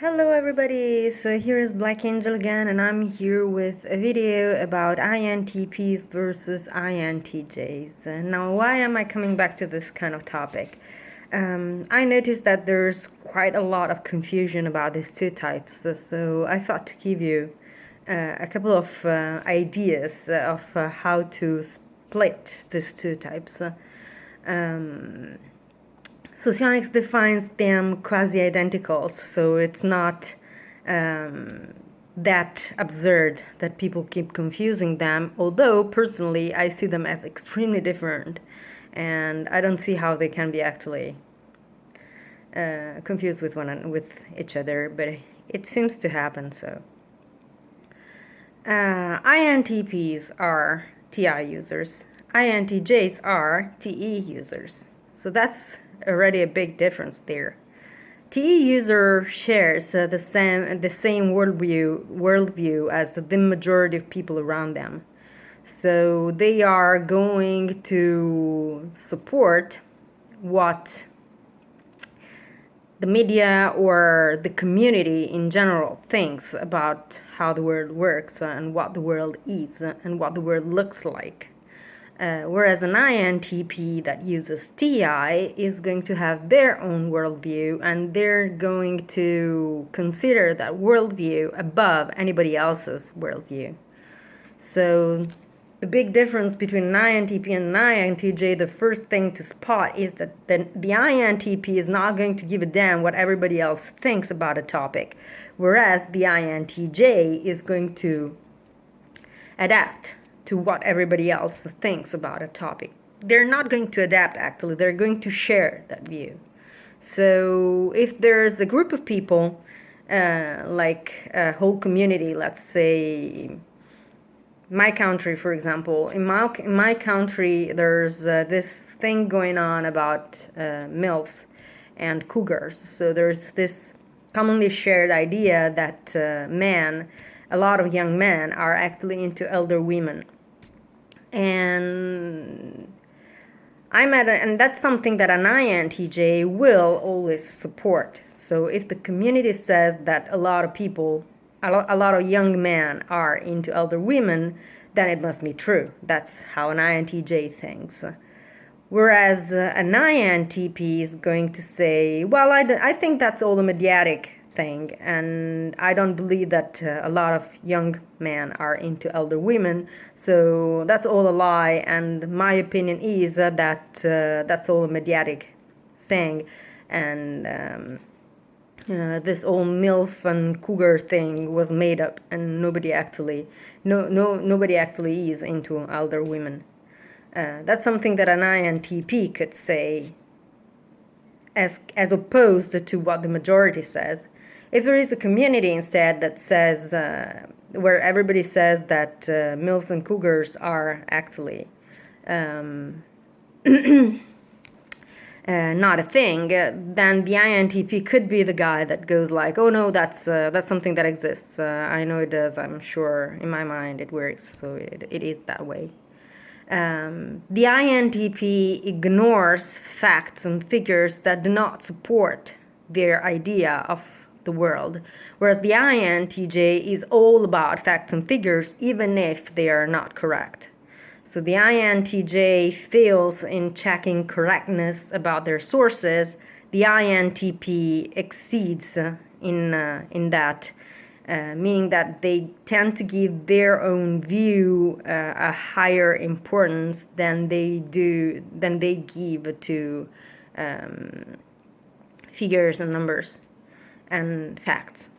Hello everybody, so here is Black Angel again, and I'm here with a video about INTPs versus INTJs. Now, why am I coming back to this kind of topic? I noticed that there's quite a lot of confusion about these two types, so I thought to give you a couple of ideas of how to split these two types. Socionics defines them quasi-identicals, so it's not that absurd that people keep confusing them, although personally I see them as extremely different, and I don't see how they can be actually confused with each other, but it seems to happen. So INTPs are TI users, INTJs are TE users, so that's already a big difference there. TE user shares the same worldview as the majority of people around them. So they are going to support what the media or the community in general thinks about how the world works and what the world is and what the world looks like. Whereas an INTP that uses TI is going to have their own worldview, and they're going to consider that worldview above anybody else's worldview. So the big difference between an INTP and an INTJ, the first thing to spot is that the INTP is not going to give a damn what everybody else thinks about a topic, whereas the INTJ is going to adapt to what everybody else thinks about a topic. They're not going to adapt, actually. They're going to share that view. So if there's a group of people, like a whole community, let's say my country, for example, in my country, there's this thing going on about MILFs and cougars. So there's this commonly shared idea that a lot of young men are actually into elder women. And and that's something that an INTJ will always support. So if the community says that a lot of young men are into elder women, then it must be true. That's how an INTJ thinks. Whereas an INTP is going to say, well, I think that's all a mediatic thing, and I don't believe that a lot of young men are into elder women, so that's all a lie, and my opinion is that that's all a mediatic thing, and this old MILF and cougar thing was made up, and nobody actually is into elder women. That's something that an INTP could say as opposed to what the majority says. If there is a community instead that says, where everybody says that MILFs and cougars are actually not a thing, then the INTP could be the guy that goes like, oh no, that's something that exists. I know it does. I'm sure in my mind it works, so it is that way. The INTP ignores facts and figures that do not support their idea of the world, whereas the INTJ is all about facts and figures, even if they are not correct. So the INTJ fails in checking correctness about their sources. The INTP exceeds in that, meaning that they tend to give their own view a higher importance than they give to figures and numbers and facts.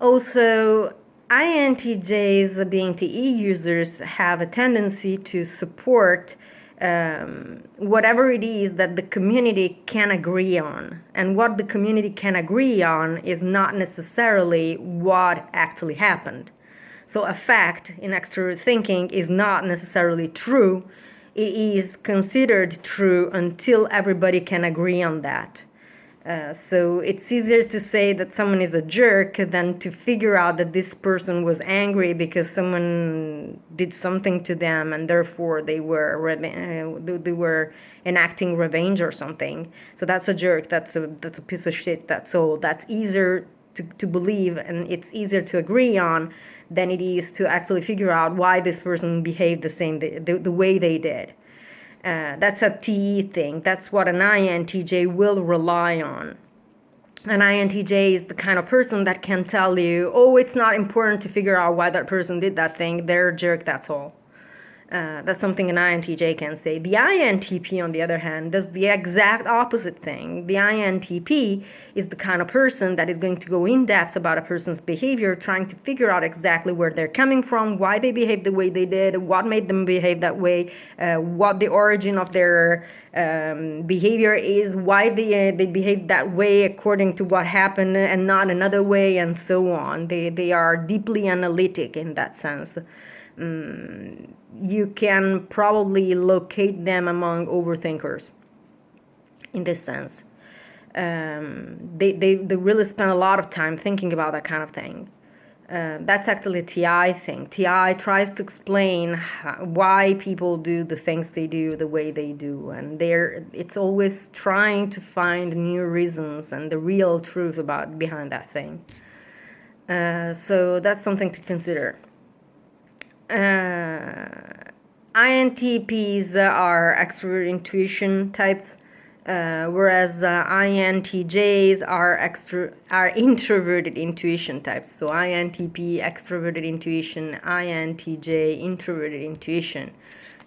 Also, INTJs, being TE users, have a tendency to support whatever it is that the community can agree on. And what the community can agree on is not necessarily what actually happened. So a fact in extrovert thinking is not necessarily true. It is considered true until everybody can agree on that. So it's easier to say that someone is a jerk than to figure out that this person was angry because someone did something to them and therefore they were enacting revenge or something. So that's a jerk. That's a piece of shit. That's easier to believe, and it's easier to agree on than it is to actually figure out why this person behaved the way they did. That's a TE thing. That's what an INTJ will rely on. An INTJ is the kind of person that can tell you, oh, it's not important to figure out why that person did that thing. They're a jerk, that's all. That's something an INTJ can say. The INTP, on the other hand, does the exact opposite thing. The INTP is the kind of person that is going to go in depth about a person's behavior, trying to figure out exactly where they're coming from, why they behaved the way they did, what made them behave that way, what the origin of their behavior is, why they behave that way according to what happened and not another way, and so on. They are deeply analytic in that sense. You can probably locate them among overthinkers in this sense. They really spend a lot of time thinking about that kind of thing. That's actually a TI thing. TI tries to explain why people do the things they do the way they do, and it's always trying to find new reasons and the real truth behind that thing. So that's something to consider. INTPs are extrovert intuition types, whereas INTJs are introverted intuition types. So INTP extroverted intuition, INTJ introverted intuition.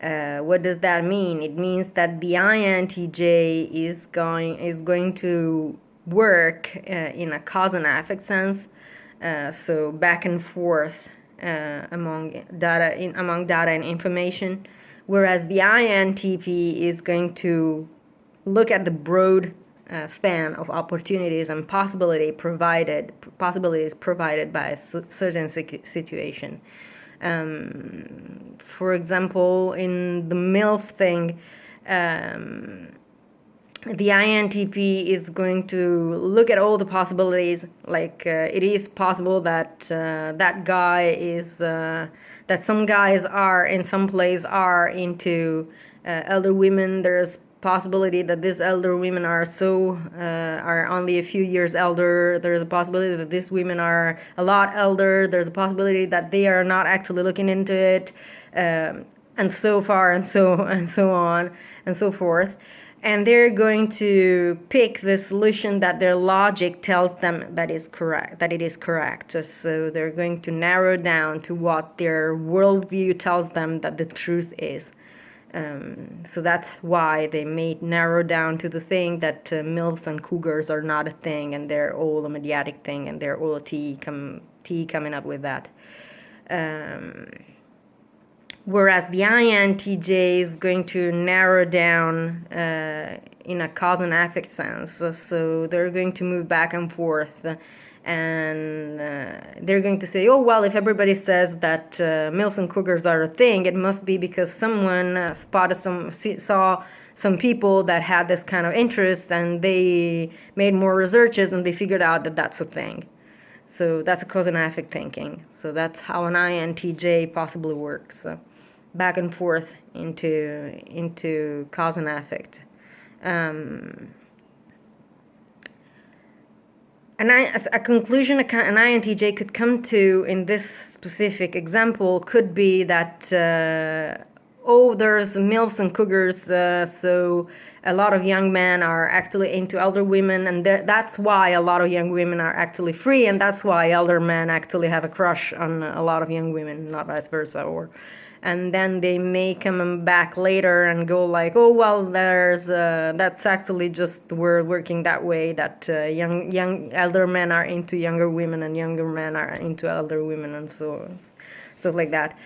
What does that mean? It means that the INTJ is going to work in a cause and effect sense, so back and forth. Among data and information, whereas the INTP is going to look at the broad fan of opportunities and possibilities provided by a certain situation. For example, in the MILF thing, the INTP is going to look at all the possibilities. Like it is possible that that some guys are in some place are into elder women. There's possibility that these elder women are only a few years elder. There's a possibility that these women are a lot elder. There's a possibility that they are not actually looking into it, and so far and so on and so forth. And they're going to pick the solution that their logic tells them that it is correct. So they're going to narrow down to what their worldview tells them that the truth is. So that's why they may narrow down to the thing that MILFs and cougars are not a thing, and they're all a mediatic thing, and they're all a TE coming up with that. Whereas the INTJ is going to narrow down in a cause and effect sense. So they're going to move back and forth, and they're going to say, oh, well, if everybody says that MILFs and cougars are a thing, it must be because someone saw some people that had this kind of interest, and they made more researches, and they figured out that that's a thing. So that's a cause and effect thinking. So that's how an INTJ possibly works. Back and forth into cause and effect. A conclusion an INTJ could come to in this specific example could be that, there's MILFs and cougars, so a lot of young men are actually into elder women, and that's why a lot of young women are actually free, and that's why elder men actually have a crush on a lot of young women, not vice versa. And then they may come back later and go like, oh, well, that's actually just we're working that way, that young elder men are into younger women and younger men are into elder women, and so stuff like that.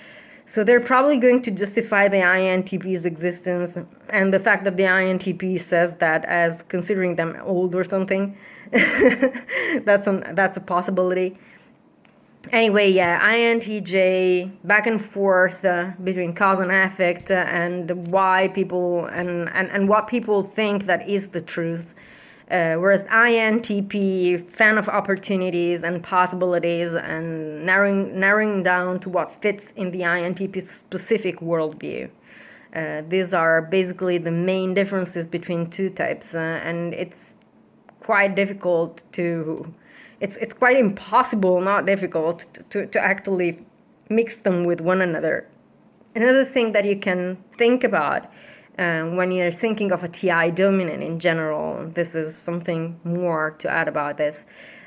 So they're probably going to justify the INTP's existence and the fact that the INTP says that as considering them old or something. That's a possibility. Anyway, yeah, INTJ, back and forth between cause and effect, and why people and what people think that is the truth. Whereas INTP, fan of opportunities and possibilities and narrowing down to what fits in the INTP specific worldview. These are basically the main differences between two types, and it's quite difficult to, it's quite impossible, not difficult, to actually mix them with one another. Another thing that you can think about when you're thinking of a TI dominant in general, this is something more to add about this.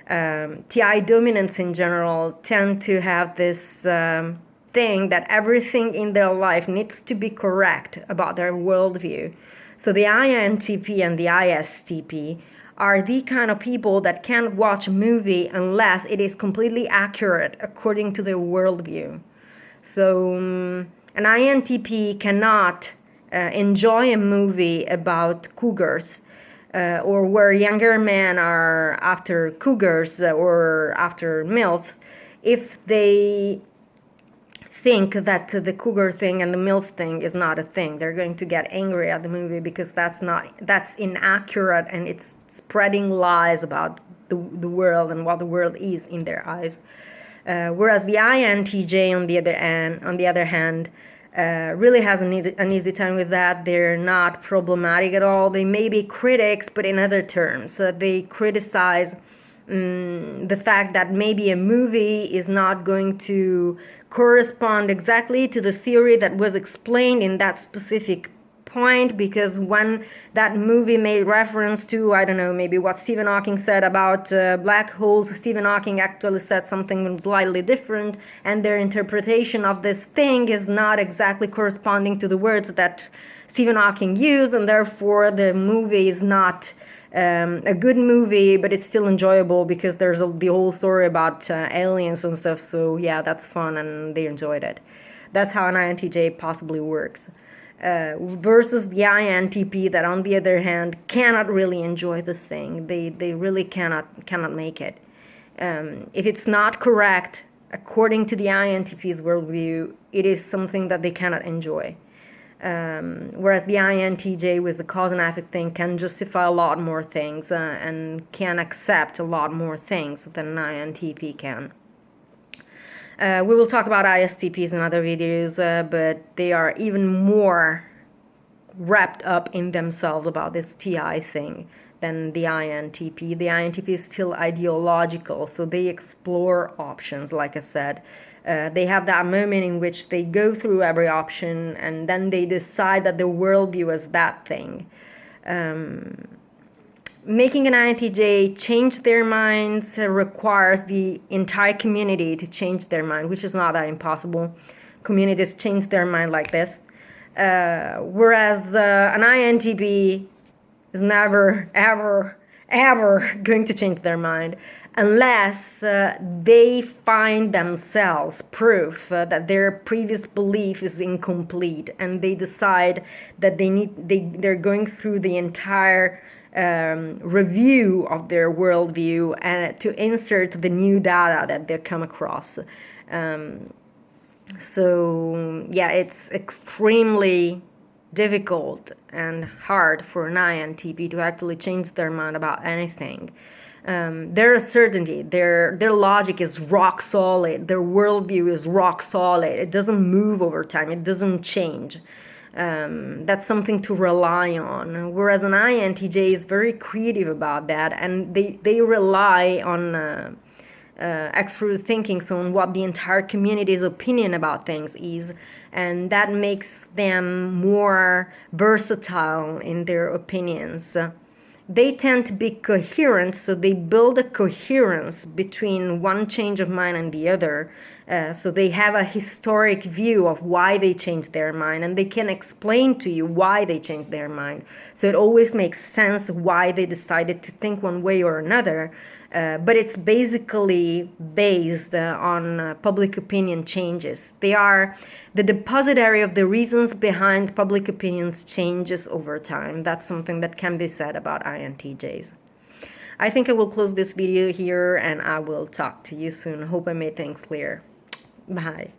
TI dominants in general tend to have this thing that everything in their life needs to be correct about their worldview. So the INTP and the ISTP are the kind of people that can't watch a movie unless it is completely accurate according to their worldview. So an INTP cannot enjoy a movie about cougars or where younger men are after cougars or after MILFs if they think that the cougar thing and the MILF thing is not a thing. They're going to get angry at the movie because that's inaccurate and it's spreading lies about the world and what the world is in their eyes. Whereas the INTJ on the other hand really has an easy time with that. They're not problematic at all. They may be critics, but in other terms. They criticize the fact that maybe a movie is not going to correspond exactly to the theory that was explained in that specific point, because when that movie made reference to, I don't know, maybe what Stephen Hawking said about black holes, Stephen Hawking actually said something slightly different, and their interpretation of this thing is not exactly corresponding to the words that Stephen Hawking used, and therefore the movie is not a good movie, but it's still enjoyable because there's the whole story about aliens and stuff. So yeah, that's fun and they enjoyed it. That's how an INTJ possibly works. Versus the INTP that on the other hand cannot really enjoy the thing. They really cannot make it. If it's not correct according to the INTP's worldview, it is something that they cannot enjoy. Whereas the INTJ with the cause and effect thing can justify a lot more things and can accept a lot more things than an INTP can. We will talk about ISTPs in other videos, but they are even more wrapped up in themselves about this TI thing than the INTP. The INTP is still ideological, so they explore options, like I said. They have that moment in which they go through every option and then they decide that their worldview is that thing. Making an INTJ change their minds requires the entire community to change their mind, which is not that impossible. Communities change their mind like this. Whereas an INTP is never, ever, ever going to change their mind unless they find themselves proof that their previous belief is incomplete and they decide that they're going through the entire review of their worldview and to insert the new data that they come across. So yeah, it's extremely difficult and hard for an INTP to actually change their mind about anything. Their certainty, their logic is rock solid, their worldview is rock solid. It doesn't move over time, it doesn't change. That's something to rely on. Whereas an INTJ is very creative about that, and they rely on extrovert thinking, so on what the entire community's opinion about things is, and that makes them more versatile in their opinions. They tend to be coherent, so they build a coherence between one change of mind and the other. So they have a historic view of why they changed their mind, and they can explain to you why they changed their mind. So it always makes sense why they decided to think one way or another. But it's basically based on public opinion changes. They are the depository of the reasons behind public opinion's changes over time. That's something that can be said about INTJs. I think I will close this video here and I will talk to you soon. Hope I made things clear. Bye.